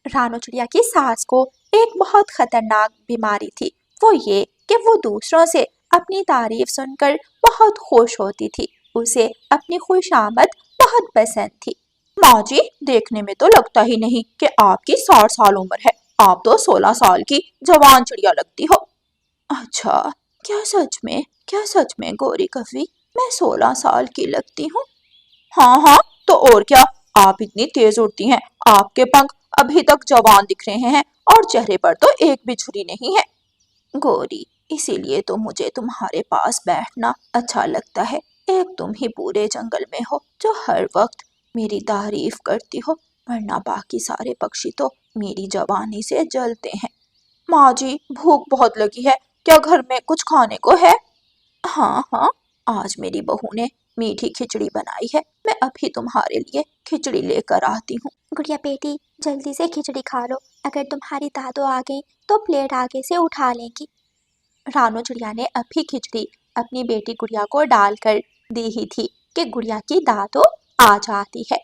रानू चिड़िया की सास को एक बहुत खतरनाक बीमारी थी। वो ये कि वो दूसरों से अपनी तारीफ सुनकर बहुत खुश होती थी। उसे अपनी खुशामद बहुत पसंद थी। माँ जी, देखने में तो लगता ही नहीं कि आपकी 60 साल उम्र है। आप तो 16 साल की जवान चिड़िया लगती हो। अच्छा, क्या सच में? क्या सच में गौरी कवि मैं 16 साल की लगती हूँ? हाँ हाँ, तो और क्या। आप इतनी तेज उड़ती हैं, आपके पंख अभी तक जवान दिख रहे हैं और चेहरे पर तो एक भी झुर्री नहीं है। गौरी, इसीलिए तो मुझे तुम्हारे पास बैठना अच्छा लगता है। एक तुम ही पूरे जंगल में हो जो हर वक्त मेरी तारीफ करती हो, वरना बाकी सारे पक्षी तो मेरी जवानी से जलते हैं। माँ जी, भूख बहुत लगी है, क्या घर में कुछ खाने को है? हाँ हाँ, आज मेरी बहू ने मीठी खिचड़ी बनाई है। मैं अभी तुम्हारे लिए खिचड़ी लेकर आती हूँ। गुड़िया बेटी, जल्दी से खिचड़ी खा लो। अगर तुम्हारी दादो आ गई तो प्लेट आगे से उठा लेंगी। रानू चिड़िया ने अभी खिचड़ी अपनी बेटी गुड़िया को डालकर दी ही थी कि गुड़िया की दादो आ जाती है।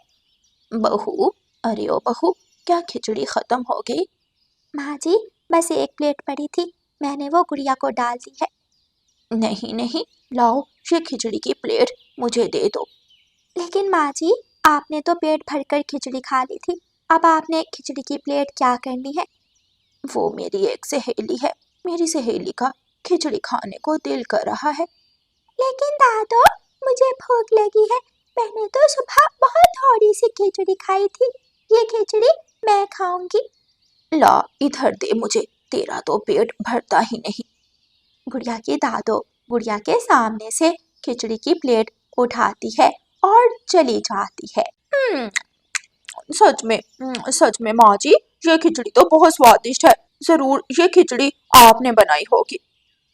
बहू, अरे ओ बहू, क्या खिचड़ी खत्म हो गई? माँ जी, बस एक प्लेट पड़ी थी, मैंने वो गुड़िया को डाल दी है। नहीं नहीं, लाओ ये खिचड़ी की प्लेट मुझे दे दो। लेकिन माँ जी, आपने तो पेट भरकर खिचड़ी खा ली थी, अब आपने खिचड़ी की प्लेट क्या करनी है? वो मेरी एक सहेली है, मेरी सहेली का खिचड़ी खाने को दिल कर रहा है। लेकिन दादो, मुझे भूख लगी है, मैंने तो सुबह बहुत थोड़ी सी खिचड़ी खाई थी, ये खिचड़ी मैं खाऊंगी। ला इधर दे मुझे, तेरा तो पेट भरता ही नहीं। गुड़िया की दादो गुड़िया के सामने से खिचड़ी की प्लेट उठाती है और चली जाती है। सच में माँ जी, ये खिचड़ी तो बहुत स्वादिष्ट है। जरूर ये खिचड़ी आपने बनाई होगी।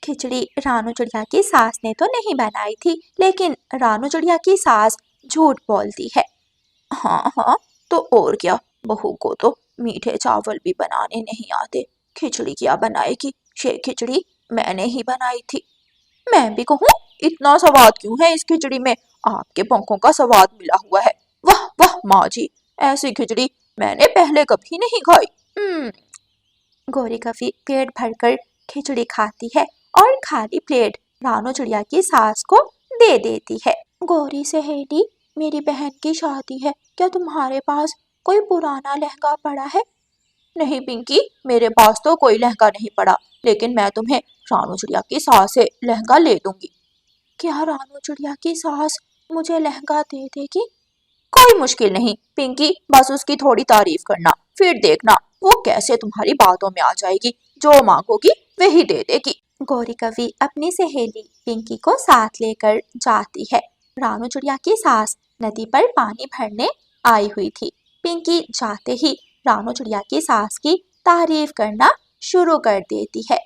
खिचड़ी रानू चिड़िया की सास ने तो नहीं बनाई थी, लेकिन रानू चिड़िया की सास झूठ बोलती है। हाँ हाँ, तो और क्या, बहू को तो मीठे चावल भी बनाने नहीं आते, खिचड़ी क्या बनाएगी? ये खिचड़ी मैंने ही बनाई थी। मैं भी कहूँ, इतना स्वाद क्यों है इस खिचड़ी में? आपके पंखों का स्वाद मिला हुआ है। वाह वाह माँ जी, ऐसी खिचड़ी मैंने पहले कभी नहीं खाई। गौरी कभी पेट भरकर खिचड़ी खाती है और खाली प्लेट रानू चिड़िया की सास को दे देती है। गौरी सहेली, मेरी बहन की शादी है, क्या तुम्हारे पास कोई पुराना लहंगा पड़ा है? नहीं पिंकी, मेरे पास तो कोई लहंगा नहीं पड़ा, लेकिन मैं तुम्हें रानू चिड़िया की सास से लहंगा ले दूंगी। क्या रानू चिड़िया की सास मुझे लहंगा दे देगी? कोई मुश्किल नहीं पिंकी, बस उसकी थोड़ी तारीफ करना, फिर देखना वो कैसे तुम्हारी बातों में आ जाएगी। जो मांगोगी वही दे देगी। गौरी कवि अपनी सहेली पिंकी को साथ लेकर जाती है। रानू चिड़िया की सास नदी पर पानी भरने आई हुई थी। पिंकी जाते ही रानू चिड़िया की सास की तारीफ करना शुरू कर देती है।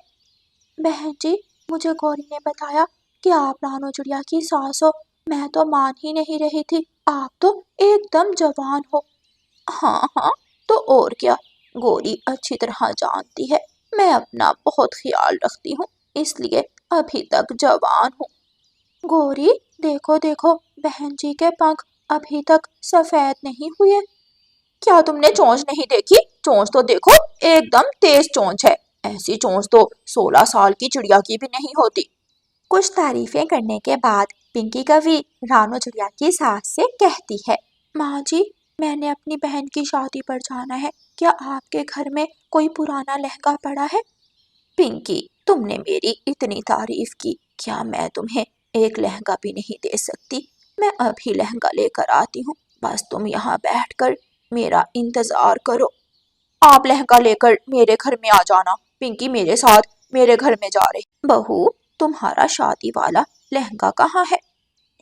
बहन जी, मुझे गौरी ने बताया कि आप रानू चिड़िया की सास हो। मैं तो मान ही नहीं रही थी, आप तो एकदम जवान हो। हाँ हाँ, तो और क्या, गौरी अच्छी तरह जानती है मैं अपना बहुत ख्याल रखती हूँ, इसलिए अभी तक जवान हूँ। गौरी, देखो देखो, बहन जी के पंख अभी तक सफेद नहीं हुए। क्या तुमने चोंच नहीं देखी? चोंच तो देखो, एकदम तेज चोंच है। ऐसी चोंच तो 16 साल की चिड़िया की भी नहीं होती। कुछ तारीफें करने के बाद पिंकी कवि रानू चिड़िया की सास से कहती है, माँ जी, मैंने अपनी बहन की शादी पर जाना है, क्या आपके घर में कोई पुराना लहंगा पड़ा है? पिंकी, तुमने मेरी इतनी तारीफ की, क्या मैं तुम्हें एक लहंगा भी नहीं दे सकती? मैं अभी लहंगा लेकर आती हूँ, बस तुम यहाँ बैठकर मेरा इंतजार करो। आप लहंगा लेकर मेरे घर में आ जाना। पिंकी मेरे साथ मेरे घर में जा रही। बहू, तुम्हारा शादी वाला लहंगा कहाँ है?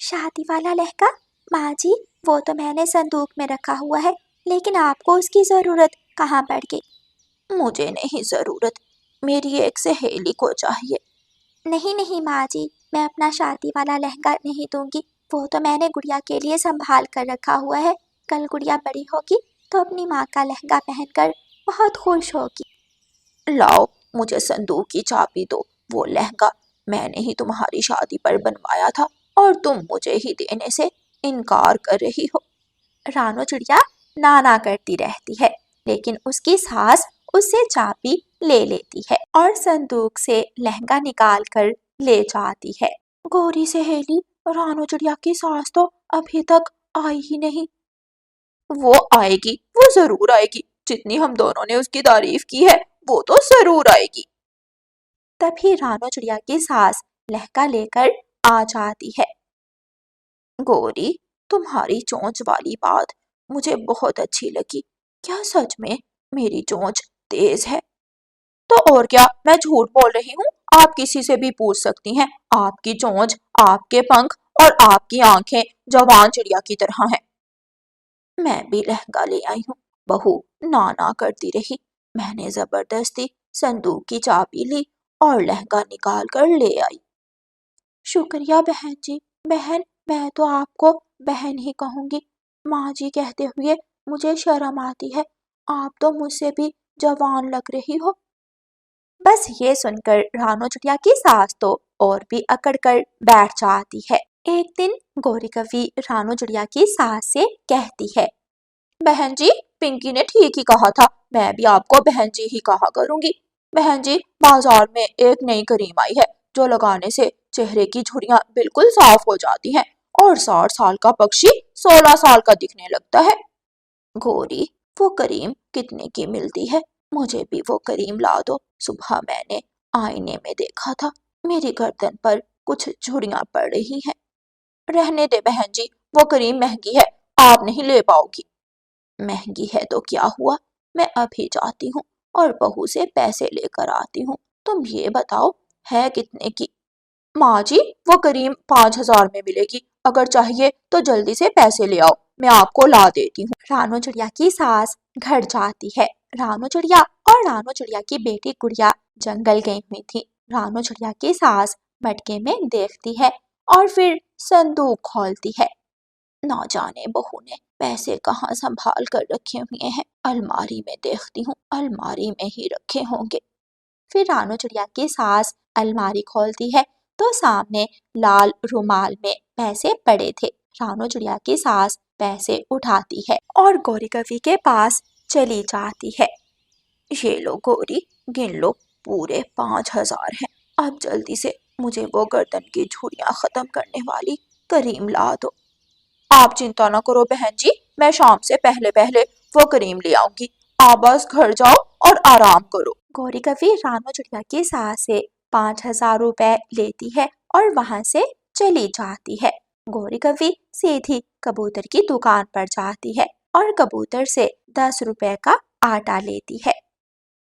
शादी वाला लहंगा? माँ जी, वो तो मैंने संदूक में रखा हुआ है, लेकिन आपको उसकी जरूरत कहाँ पड़ गई? मुझे नहीं जरूरत, मेरी एक सहेली को चाहिए। नहीं नहीं माँ जी, मैं अपना शादी वाला लहंगा नहीं दूंगी, वो तो मैंने गुड़िया के लिए संभाल कर रखा हुआ है। कल गुड़िया बड़ी होगी तो अपनी माँ का लहंगा पहनकर बहुत खुश होगी। लाओ, मुझे संदूक की चाबी दो। वो लहंगा मैंने ही तुम्हारी शादी पर बनवाया था और तुम मुझे ही देने से इनकार कर रही हो। रानू चिड़िया नाना करती रहती है। लेकिन उसकी सास उससे चाबी ले लेती है और संदूक से लहंगा निकाल कर ले जाती है। गौरी सहेली, रानू चिड़िया की सास तो अभी तक आई ही नहीं। वो आएगी, वो जरूर आएगी। जितनी हम दोनों ने उसकी तारीफ की है वो तो जरूर आएगी। तभी रानू चिड़िया की सास लहंगा लेकर आ जाती है। गौरी, तुम्हारी चोंच वाली बात मुझे बहुत अच्छी लगी। क्या सच में मेरी चोंच तेज है? तो और क्या, मैं झूठ बोल रही हूँ? आप किसी से भी पूछ सकती हैं। आपकी चोंच, आपके पंख और आपकी आंखें जवान चिड़िया की तरह हैं। मैं भी लहंगा ले आई हूँ। बहू ना करती रही। मैंने जबरदस्ती संदूक की चाबी ली और लहंगा निकाल कर ले आई। शुक्रिया बहन जी। बहन, मैं तो आपको बहन ही कहूंगी। माँ जी कहते हुए मुझे शर्म आती है। आप तो मुझसे भी जवान लग रही हो। बस ये सुनकर रानू चिड़िया की सास तो और भी अकड़ कर बैठ जाती है। एक दिन गौरी कवि रानू चिड़िया की सास से कहती है, बहन जी, पिंकी ने ठीक ही कहा था। मैं भी आपको बहन जी ही कहा करूंगी। बहन जी, बाजार में एक नई क्रीम आई है जो लगाने से चेहरे की झुर्रियां बिल्कुल साफ हो जाती हैं और 60 साल का पक्षी 16 साल का दिखने लगता है। गौरी, वो क्रीम कितने की मिलती है? मुझे भी वो क्रीम ला दो। सुबह मैंने आईने में देखा था, मेरी गर्दन पर कुछ झुर्रियां पड़ रही हैं। रहने दे बहन जी, वो क्रीम महंगी है, आप नहीं ले पाओगी। महंगी है तो क्या हुआ, मैं अभी जाती हूँ और बहू से पैसे लेकर आती हूँ। तुम ये बताओ, है कितने की? माँ जी, वो क्रीम 5,000 में मिलेगी। अगर चाहिए तो जल्दी से पैसे ले आओ, मैं आपको ला देती हूँ। रानू चिड़िया की सास घर जाती है। रानू चिड़िया और रानू चिड़िया की बेटी गुड़िया जंगल गई हुई थी। रानू चिड़िया की सास मटके में देखती है और फिर संदूक खोलती है। ना जाने बहू ने पैसे कहाँ संभाल कर रखे हुए हैं। अलमारी में देखती हूँ, अलमारी में ही रखे होंगे। फिर रानू चिड़िया की सास अलमारी खोलती है तो सामने लाल रुमाल में पैसे पड़े थे। रानू चिड़िया की सास पैसे उठाती है और गौरी कवि के पास चली जाती है। ये लो गौरी, गिन लो, पूरे 5,000 हैं। अब जल्दी से मुझे वो गर्दन की झुर्रियां खत्म करने वाली क्रीम ला दो। आप चिंता न करो बहन जी, मैं शाम से पहले पहले वो क्रीम ले आऊंगी। आप बस घर जाओ और आराम करो। गौरी कवि रानू चिड़िया की सास से 5,000 रुपए लेती है और वहां से चली जाती है। गौरी कवि सीधी कबूतर की दुकान पर जाती है और कबूतर से 10 रुपए का आटा लेती है।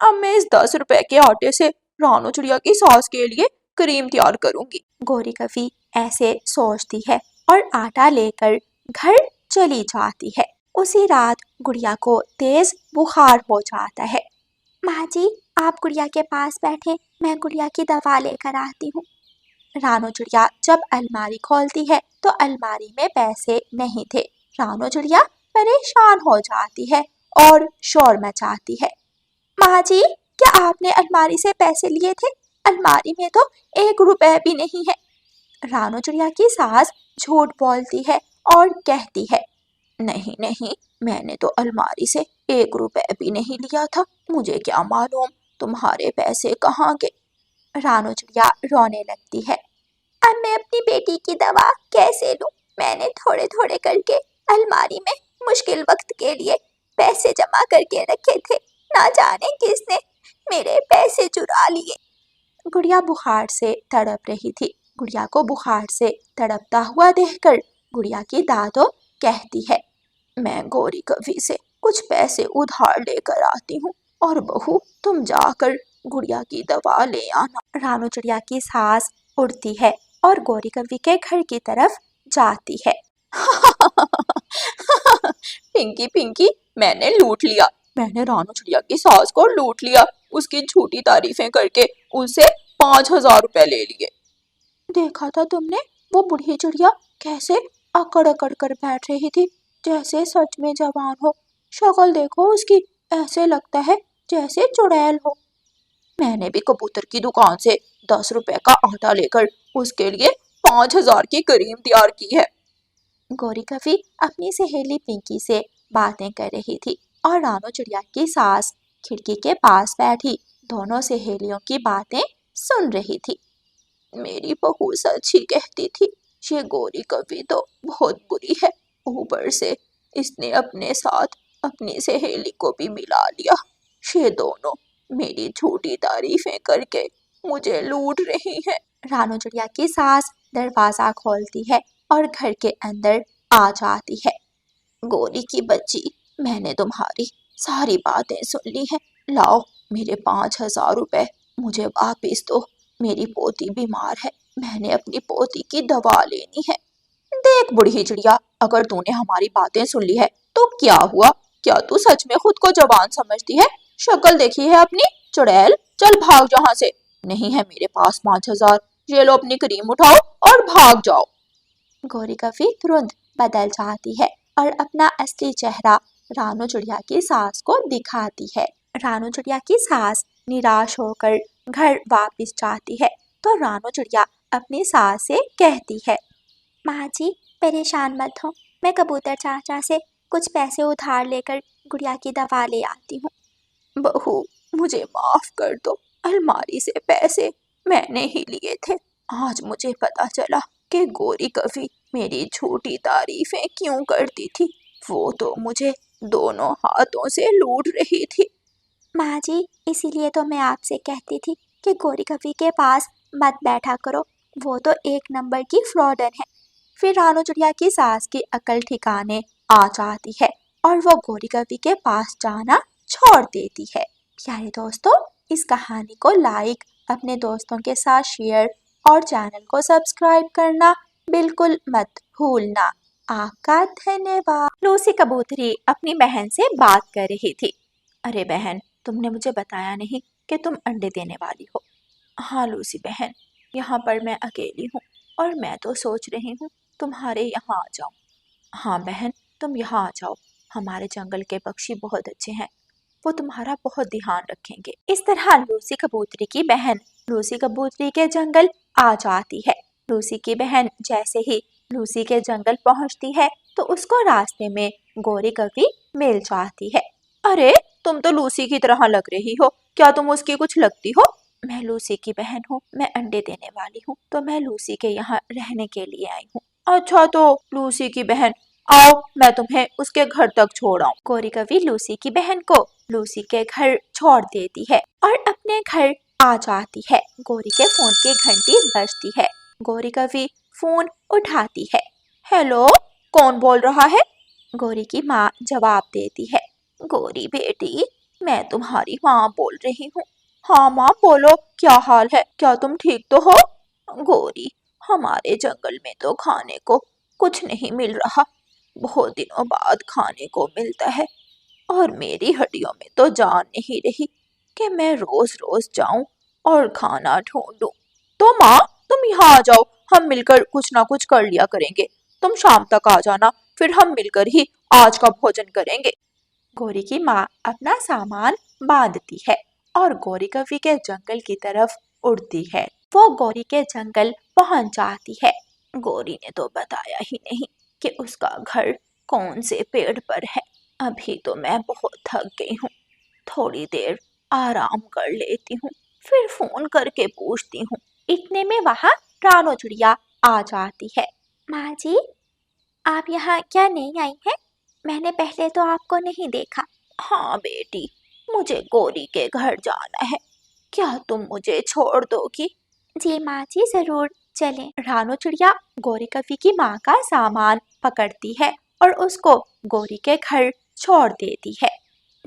अब मैं इस 10 रुपए के आटे से रानू चिड़िया की सास के लिए क्रीम तैयार करूंगी। गौरी कवि ऐसे सोचती है और आटा लेकर घर चली जाती है। उसी रात गुड़िया को तेज बुखार हो जाता है। माँ जी, आप गुड़िया के पास बैठे, मैं गुड़िया की दवा लेकर आती हूँ। रानू चिड़िया जब अलमारी खोलती है तो अलमारी में पैसे नहीं थे। रानू चिड़िया परेशान हो जाती है और शोर मचाती है। माँ जी, क्या आपने अलमारी से पैसे लिए थे? अलमारी में तो 1 रुपए भी नहीं है। रानू चिड़िया की सास झूठ बोलती है और कहती है, नहीं नहीं, मैंने तो अलमारी से 1 रुपए भी नहीं लिया था। मुझे क्या मालूम तुम्हारे पैसे कहाँ गए। रानू चिड़िया रोने लगती है। अब मैं अपनी बेटी की दवा कैसे लूं? मैंने थोड़े थोड़े करके अलमारी में मुश्किल वक्त के लिए पैसे जमा करके रखे थे। ना जाने किसने मेरे पैसे चुरा लिए। गुड़िया बुखार से तड़प रही थी। गुड़िया को बुखार से तड़पता हुआ देखकर गुड़िया की दादो कहती है, मैं गौरी कवि से कुछ पैसे उधार लेकर आती हूँ और बहू तुम जाकर गुड़िया की दवा ले आना। रानू चिड़िया की सास उड़ती है और गौरी कवि के घर की तरफ जाती है। पिंकी पिंकी, मैंने लूट लिया। मैंने रानू चिड़िया की सास को लूट लिया। उसकी झूठी तारीफें करके उनसे 5,000 रुपए ले लिए। देखा था तुमने, वो बुढ़ी चिड़िया कैसे अकड़ अकड़ कर बैठ रही थी, जैसे सच में जवान हो। शक्ल देखो उसकी, ऐसे लगता है जैसे चुड़ैल हो। मैंने भी कबूतर की दुकान से 10 रुपए का आटा लेकर उसके लिए 5,000 की क्रीम तैयार की है। गौरी कवि अपनी सहेली पिंकी से बातें कर रही थी। और रानू चिड़िया की सास खिड़की के पास बैठी दोनों सहेलियों की बातें सुन रही थी। मेरी बहू सच ही कहती थी, ये गोरी कभी तो बहुत बुरी है, ऊपर से इसने अपने साथ अपनी सहेली को भी मिला लिया। ये दोनों मेरी झूठी तारीफें करके मुझे लूट रही हैं। रानू चिड़िया की सास दरवाजा खोलती है और घर के अंदर आ जाती है। गोरी की बच्ची, मैंने तुम्हारी सारी बातें सुन ली हैं। लाओ मेरे 5,000 रुपए मुझे वापिस दो। मेरी पोती बीमार है, मैंने अपनी पोती की दवा लेनी है। देख बुढ़ी चिड़िया, अगर तूने हमारी बातें सुन ली है तो क्या हुआ? क्या तू सच में खुद को जवान समझती है? शक्ल देखी है अपनी चुड़ैल, चल भाग यहाँ से। नहीं है मेरे पास 5,000, ये लो अपनी क्रीम उठाओ और भाग जाओ। गोरी कभी तुरंत बदल जाती है और अपना असली चेहरा रानू चिड़िया की सास को दिखाती है। रानू चिड़िया की सास निराश होकर घर वापस जाती है तो रानू चिड़िया अपनी सास से कहती है, माँ जी परेशान मत हो, मैं कबूतर चाचा से कुछ पैसे उधार लेकर गुड़िया की दवा ले आती हूँ। बहू मुझे माफ कर दो, अलमारी से पैसे मैंने ही लिए थे। आज मुझे पता चला कि गोरी कभी मेरी झूठी तारीफें क्यों करती थी। वो तो मुझे दोनों हाथों से लूट रही थी। माँ जी इसीलिए तो मैं आपसे कहती थी कि गोरी कभी के पास मत बैठा करो, वो तो एक नंबर की फ्रॉडन है। फिर रानू चिड़िया की सास की अकल ठिकाने आ जाती है और वो गोरी कभी के पास जाना छोड़ देती है। प्यारे दोस्तों, इस कहानी को लाइक, अपने दोस्तों के साथ शेयर और चैनल को सब्सक्राइब करना बिल्कुल मत भूलना। आपका धन्यवाद। लूसी कबूतरी अपनी बहन से बात कर रही थी। अरे बहन, तुमने मुझे बताया नहीं कि तुम अंडे देने वाली हो। हाँ लूसी बहन, यहाँ पर मैं अकेली हूँ और मैं तो सोच रही हूँ तुम्हारे यहाँ आ जाऊँ। हाँ बहन, तुम यहाँ आ जाओ, हमारे जंगल के पक्षी बहुत अच्छे हैं, वो तुम्हारा बहुत ध्यान रखेंगे। इस तरह लूसी कबूतरी की बहन लूसी कबूतरी के जंगल आ जाती है। लूसी की बहन जैसे ही लूसी के जंगल पहुंचती है तो उसको रास्ते में गोरी कभी मिल जाती है। अरे तुम तो लूसी की तरह लग रही हो, क्या तुम उसकी कुछ लगती हो? मैं लूसी की बहन हूँ, मैं अंडे देने वाली हूँ, तो मैं लूसी के यहाँ रहने के लिए आई हूँ। अच्छा तो लूसी की बहन, आओ मैं तुम्हें उसके घर तक छोड़ आऊं। गोरी कभी लूसी की बहन को लूसी के घर छोड़ देती है और अपने घर आ जाती है। गोरी के फोन की घंटी बजती है। गोरी कभी फोन उठाती है। हेलो, कौन बोल रहा है? गोरी की माँ जवाब देती है, गोरी बेटी, मैं तुम्हारी माँ बोल रही हूँ। हाँ माँ बोलो, क्या हाल है, क्या तुम ठीक तो हो? गोरी, हमारे जंगल में तो खाने को कुछ नहीं मिल रहा, बहुत दिनों बाद खाने को मिलता है और मेरी हड्डियों में तो जान नहीं रही कि मैं रोज रोज जाऊं और खाना ढूंढूं। तो माँ तुम यहाँ आ जाओ, हम मिलकर कुछ ना कुछ कर लिया करेंगे। तुम शाम तक आ जाना, फिर हम मिलकर ही आज का भोजन करेंगे। गोरी की माँ अपना सामान बांधती है और गोरी कभी के जंगल की तरफ उड़ती है। वो गोरी के जंगल पहुंच जाती है। गोरी ने तो बताया ही नहीं कि उसका घर कौन से पेड़ पर है। अभी तो मैं बहुत थक गई हूँ, थोड़ी देर आराम कर लेती हूँ, फिर फोन करके पूछती हूँ। इतने में वहाँ रानो चिड़िया आ जाती है। माँ जी, आप यहाँ क्या नहीं आई हैं? मैंने पहले तो आपको नहीं देखा। हाँ बेटी, मुझे गोरी के घर जाना है, क्या तुम मुझे छोड़ दोगी? जी माँ जी जरूर, चलें। रानो चिड़िया गोरी कभी की माँ का सामान पकड़ती है और उसको गोरी के घर छोड़ देती है।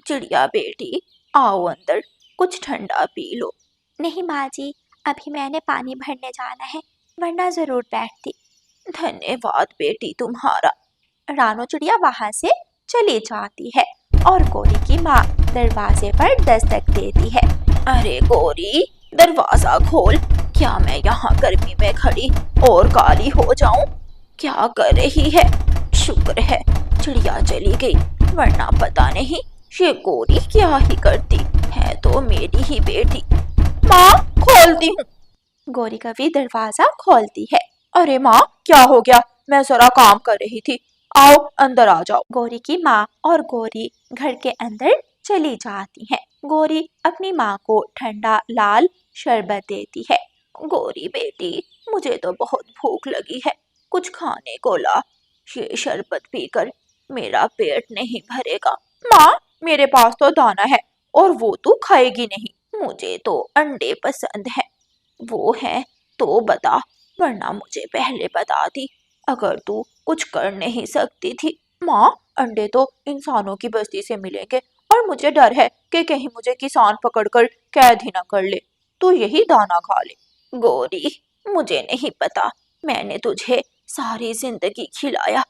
चिड़िया बेटी, आओ अंदर, कुछ ठंडा पी लो। नहीं माँ जी, अभी मैंने पानी भरने जाना है, वरना जरूर बैठती। धन्यवाद बेटी तुम्हारा। रानो चिड़िया वहां से चली जाती है और गोरी की माँ दरवाजे पर दस्तक देती है। अरे गोरी, दरवाजा खोल, क्या मैं यहाँ गर्मी में खड़ी और काली हो जाऊं? क्या कर रही है? शुक्र है चिड़िया चली गई, वरना पता नहीं ये गोरी क्या ही करती है, तो मेरी ही बेटी। माँ खोलती हूँ। गोरी कभी दरवाजा खोलती है। अरे माँ क्या हो गया? मैं जरा काम कर रही थी, आओ अंदर आ जाओ। गौरी की माँ और गौरी घर के अंदर चली जाती हैं। गौरी अपनी माँ को ठंडा लाल शरबत देती है। गौरी बेटी, मुझे तो बहुत भूख लगी है, कुछ खाने को ला। ये शरबत पीकर मेरा पेट नहीं भरेगा। माँ, मेरे पास तो दाना है और वो तू खाएगी नहीं। मुझे तो अंडे पसंद है। वो है तो बता, वरना मुझे पहले बता दी अगर तू कुछ कर नहीं सकती थी। माँ, अंडे तो इंसानों की बस्ती से मिलेंगे और मुझे डर है कि कहीं मुझे किसान पकड़कर कैद ही न कर ले। तू यही दाना खा ले। गौरी, मुझे नहीं पता, मैंने तुझे सारी जिंदगी खिलाया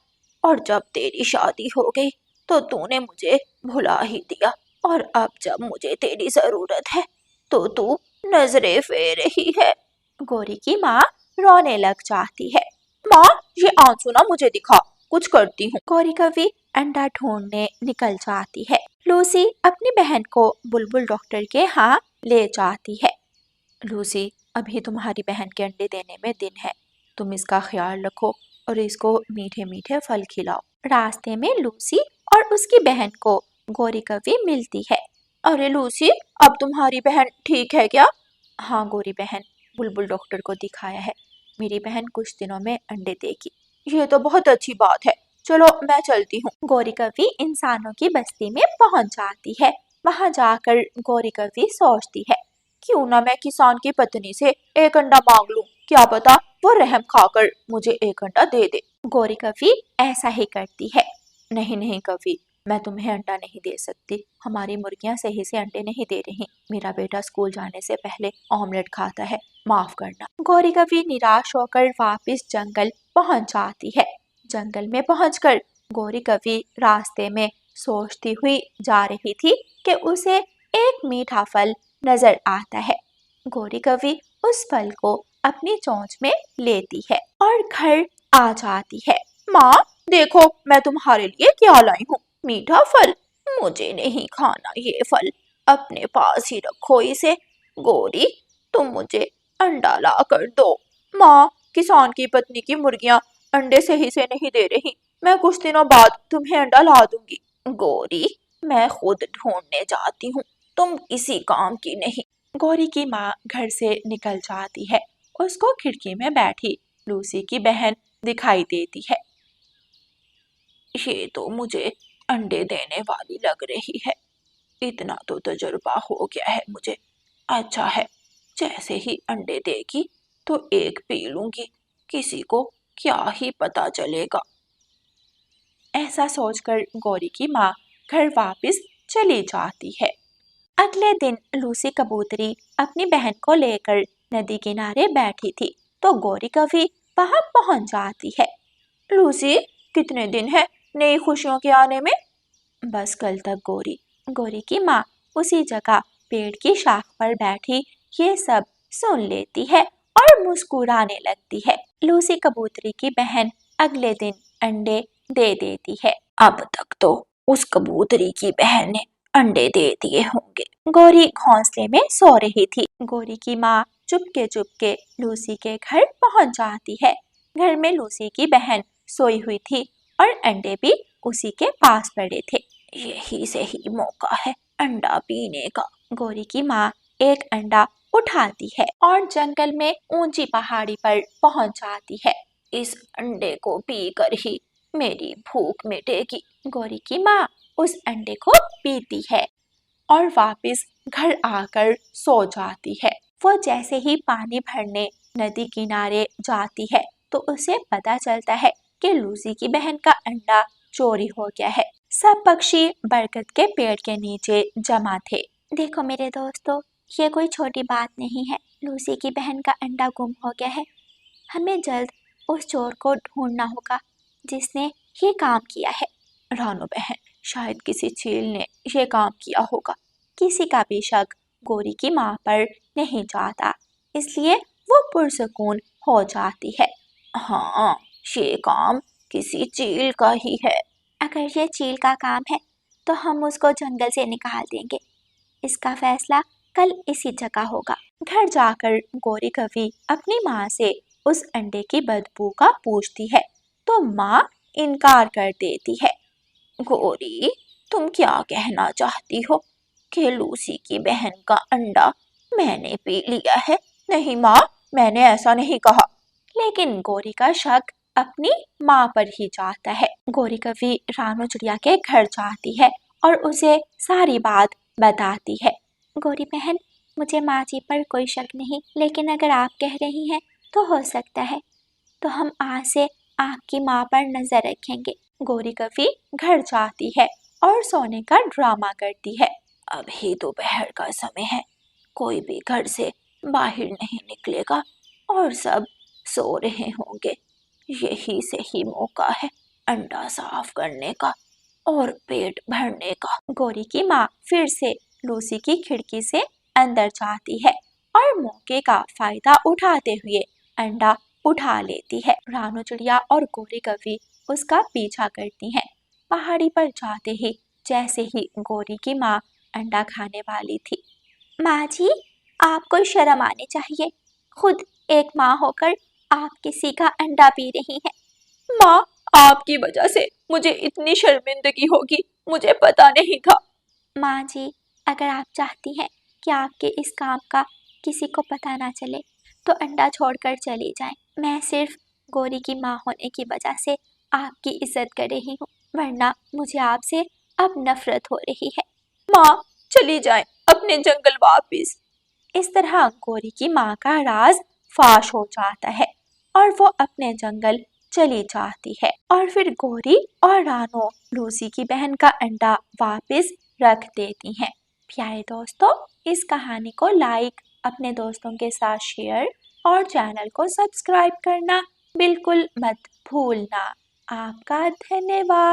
और जब तेरी शादी हो गई तो तूने मुझे भुला ही दिया, और अब जब मुझे तेरी जरूरत है तो तू नजरें फेर रही है। गौरी की माँ रोने लग जाती है। माँ, ये आंसू ना मुझे दिखा, कुछ करती हूँ। गौरी कभी अंडा ढूंढने निकल जाती है। लूसी अपनी बहन को बुलबुल डॉक्टर के यहाँ ले जाती है। लूसी, अभी तुम्हारी बहन के अंडे देने में दिन है, तुम इसका ख्याल रखो और इसको मीठे मीठे फल खिलाओ। रास्ते में लूसी और उसकी बहन को गौरी कभी मिलती है। अरे लूसी, अब तुम्हारी बहन ठीक है क्या? हाँ गौरी बहन, बुलबुल डॉक्टर को दिखाया है, मेरी बहन कुछ दिनों में अंडे देगी। ये तो बहुत अच्छी बात है, चलो मैं चलती हूँ। गौरी कभी इंसानों की बस्ती में पहुंच जाती है। वहां जाकर गौरी कभी सोचती है, क्यों ना मैं किसान की पत्नी से एक अंडा मांग लूं, क्या पता वो रहम खाकर मुझे एक अंडा दे दे। गौरी कभी ऐसा ही करती है। नहीं नहीं कभी, मैं तुम्हें अंडा नहीं दे सकती, हमारी मुर्गियां सही से अंडे नहीं दे रही। मेरा बेटा स्कूल जाने से पहले ऑमलेट खाता है, माफ करना। गौरी कभी निराश होकर वापस जंगल पहुंच जाती है। जंगल में पहुंचकर गौरी कभी रास्ते में सोचती हुई जा रही थी कि उसे एक मीठा फल नजर आता है। गौरी कभी उस फल को अपनी चोंच में लेती है और घर आ जाती है। माँ, देखो मैं तुम्हारे लिए क्या लाई हूँ, मीठा फल। मुझे नहीं खाना ये फल, अपने पास ही रखो इसे। गौरी, तुम मुझे अंडा ला कर दो। माँ, किसान की पत्नी की मुर्गियां अंडे सही से नहीं दे रही, मैं कुछ दिनों बाद तुम्हें अंडा ला दूंगी। गौरी, मैं खुद ढूंढने जाती हूँ, तुम किसी काम की नहीं। गौरी की माँ घर से निकल जाती है। उसको खिड़की में बैठी लूसी की बहन दिखाई देती है। ये तो मुझे अंडे देने वाली लग रही है, इतना तो तजुर्बा हो गया है मुझे। अच्छा है, जैसे ही अंडे देगी तो एक पी लूंगी, किसी को क्या ही पता चलेगा। ऐसा सोचकर गौरी की माँ घर वापस चली जाती है। अगले दिन लूसी कबूतरी अपनी बहन को लेकर नदी किनारे बैठी थी तो गौरी कभी वहां पहुंच जाती है। लूसी, कितने दिन है नई खुशियों के आने में? बस कल तक गौरी। गौरी की माँ उसी जगह पेड़ की शाख पर बैठी ये सब सुन लेती है और मुस्कुराने लगती है। लूसी कबूतरी की बहन अगले दिन अंडे दे देती है। अब तक तो उस कबूतरी की बहन ने अंडे दे दिए होंगे। गौरी घोंसले में सो रही थी। गौरी की माँ चुपके चुपके लूसी के घर पहुंच जाती है। घर में लूसी की बहन सोई हुई थी और अंडे भी उसी के पास पड़े थे। यही सही मौका है अंडा पीने का। गौरी की माँ एक अंडा उठाती है और जंगल में ऊंची पहाड़ी पर पहुंच जाती है। इस अंडे को पीकर ही मेरी भूख मिटेगी। गौरी की माँ उस अंडे को पीती है और वापस घर आकर सो जाती है। वो जैसे ही पानी भरने नदी किनारे जाती है तो उसे पता चलता है कि लूसी की बहन का अंडा चोरी हो गया है। सब पक्षी बरगद के पेड़ के नीचे जमा थे। देखो मेरे दोस्तों, ये कोई छोटी बात नहीं है, लूसी की बहन का अंडा गुम हो गया है। हमें जल्द उस चोर को ढूंढना होगा जिसने ये काम किया है। रानू बहन, शायद किसी चील ने ये काम किया होगा। किसी का भी शक गौरी की माँ पर नहीं जाता, इसलिए वो पुरसुकून हो जाती है। हाँ, ये काम किसी चील का ही है। अगर ये चील का काम है तो हम उसको जंगल से निकाल देंगे। इसका फैसला कल इसी जगह होगा। घर जाकर गौरी कभी अपनी माँ से उस अंडे की बदबू का पूछती है तो माँ इनकार कर देती है। गौरी, तुम क्या कहना चाहती हो कि लूसी की बहन का अंडा मैंने पी लिया है? नहीं माँ, मैंने ऐसा नहीं कहा। लेकिन गौरी का शक अपनी माँ पर ही जाता है। गौरी कभी रानू चिड़िया के घर जाती है और उसे सारी बात बताती है। गौरी बहन, मुझे माँ जी पर कोई शक नहीं, लेकिन अगर आप कह रही हैं तो हो सकता है, तो हम आज से आपकी माँ पर नजर रखेंगे। गौरी कभी घर जाती है और सोने का ड्रामा करती है। अभी दोपहर का समय है, कोई भी घर से बाहर नहीं निकलेगा और सब सो रहे होंगे। यही सही मौका है अंडा साफ करने का और पेट भरने का। गौरी की माँ फिर से लूसी की खिड़की से अंदर जाती है और मौके का फायदा उठाते हुए अंडा उठा लेती है। रानू चिड़िया और गौरी कभी उसका पीछा करती हैं। पहाड़ी पर जाते ही जैसे ही गौरी की माँ अंडा खाने वाली थी, माँ जी, आपको शर्म आनी चाहिए। खुद एक माँ होकर आप किसी का अंडा पी रही हैं। माँ, आपकी वजह से मुझे इतनी शर्मिंदगी होगी, मुझे पता नहीं था। माँ जी, अगर आप चाहती हैं कि आपके इस काम का किसी को पता ना चले तो अंडा छोड़कर चली जाएं। मैं सिर्फ गौरी की माँ होने की वजह से आपकी इज्जत कर रही हूँ, वरना मुझे आपसे अब नफरत हो रही है। माँ, चली जाएं अपने जंगल वापिस। इस तरह गौरी की माँ का राज फाश हो जाता है और वो अपने जंगल चली जाती है। और फिर गौरी और रानू लूसी की बहन का अंडा वापस रख देती हैं। प्यारे दोस्तों, इस कहानी को लाइक, अपने दोस्तों के साथ शेयर और चैनल को सब्सक्राइब करना बिल्कुल मत भूलना। आपका धन्यवाद।